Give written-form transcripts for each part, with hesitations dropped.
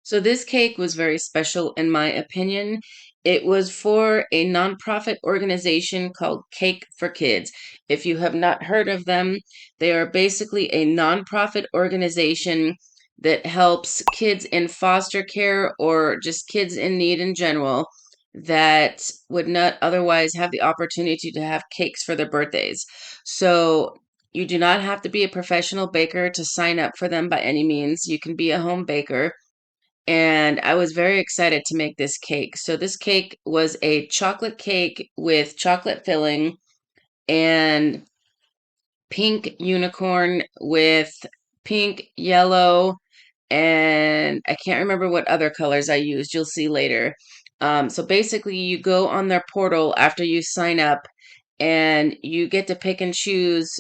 So this cake was very special in my opinion. It was for a nonprofit organization called Cake for Kids. If you have not heard of them, they are basically a nonprofit organization that helps kids in foster care or just kids in need in general that would not otherwise have the opportunity to have cakes for their birthdays. So you do not have to be a professional baker to sign up for them by any means. You can be a home baker, and I was very excited to make this cake. So this cake was a chocolate cake with chocolate filling and pink unicorn with pink, yellow, and I can't remember what other colors I used. You'll see later. So basically, you go on their portal after you sign up, and you get to pick and choose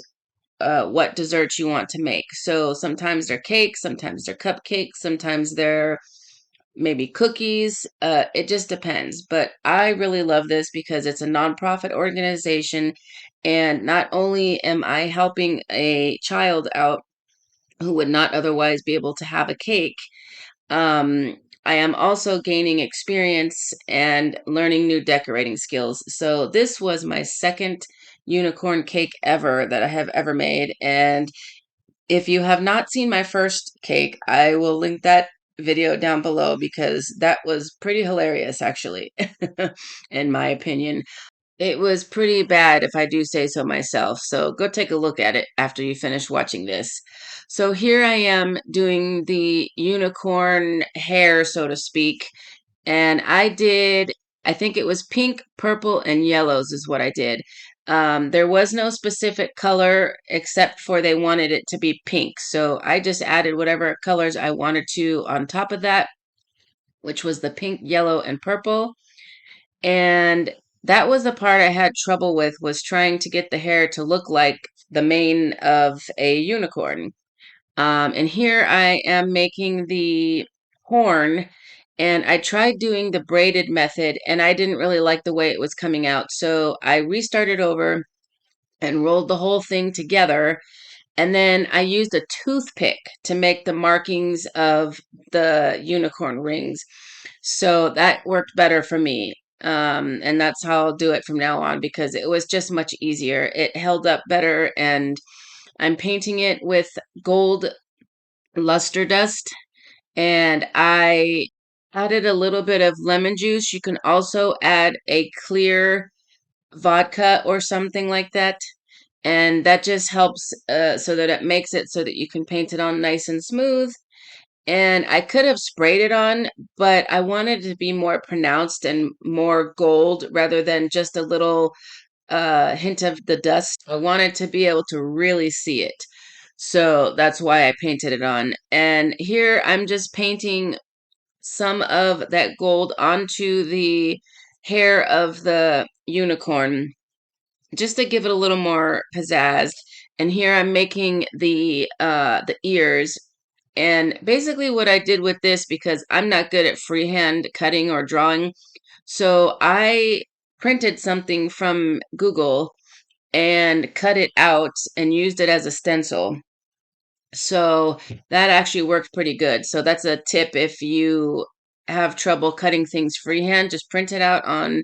what desserts you want to make. So sometimes they're cakes, sometimes they're cupcakes, sometimes they're maybe cookies. It just depends. But I really love this because it's a nonprofit organization. And not only am I helping a child out who would not otherwise be able to have a cake, um, I am also gaining experience and learning new decorating skills. So this was my second unicorn cake ever that I have ever made. And if you have not seen my first cake, I will link that video down below because that was pretty hilarious, actually, in my opinion. It was pretty bad, if I do say so myself. So go take a look at it after you finish watching this. So here I am doing the unicorn hair, so to speak. And I think it was pink, purple, and yellows is what I did. There was no specific color except for they wanted it to be pink. So I just added whatever colors I wanted to on top of that, which was the pink, yellow, and purple. And that was the part I had trouble with, was trying to get the hair to look like the mane of a unicorn. And here I am making the horn, and I tried doing the braided method, and I didn't really like the way it was coming out. So I restarted over and rolled the whole thing together. And then I used a toothpick to make the markings of the unicorn rings. So that worked better for me. And that's how I'll do it from now on because it was just much easier. It held up better, and I'm painting it with gold luster dust, and I added a little bit of lemon juice. You can also add a clear vodka or something like that, and that just helps so that it makes it so that you can paint it on nice and smooth. And I could have sprayed it on, but I wanted it to be more pronounced and more gold rather than just a little hint of the dust. I wanted to be able to really see it. So that's why I painted it on. And here I'm just painting some of that gold onto the hair of the unicorn just to give it a little more pizzazz. And here I'm making the ears. And basically what I did with this, because I'm not good at freehand cutting or drawing, so I printed something from Google and cut it out and used it as a stencil. So that actually worked pretty good. So that's a tip if you have trouble cutting things freehand, just print it out on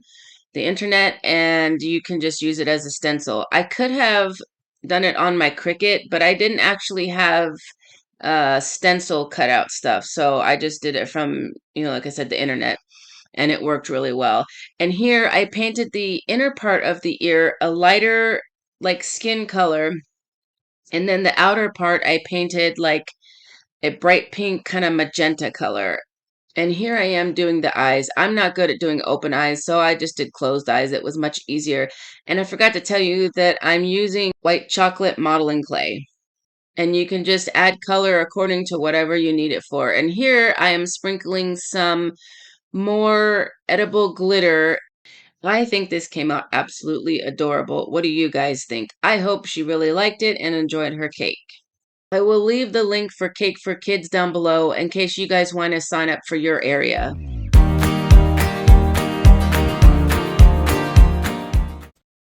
the internet and you can just use it as a stencil. I could have done it on my Cricut, but I didn't actually have stencil cutout stuff. So I just did it from, like I said, the internet, and it worked really well. And here I painted the inner part of the ear a lighter, like skin color, and then the outer part I painted like a bright pink kind of magenta color. And here I am doing the eyes. I'm not good at doing open eyes, so I just did closed eyes. It was much easier. And I forgot to tell you that I'm using white chocolate modeling clay. And you can just add color according to whatever you need it for. And here I am sprinkling some more edible glitter. I think this came out absolutely adorable. What do you guys think? I hope she really liked it and enjoyed her cake. I will leave the link for Cake for Kids down below in case you guys want to sign up for your area.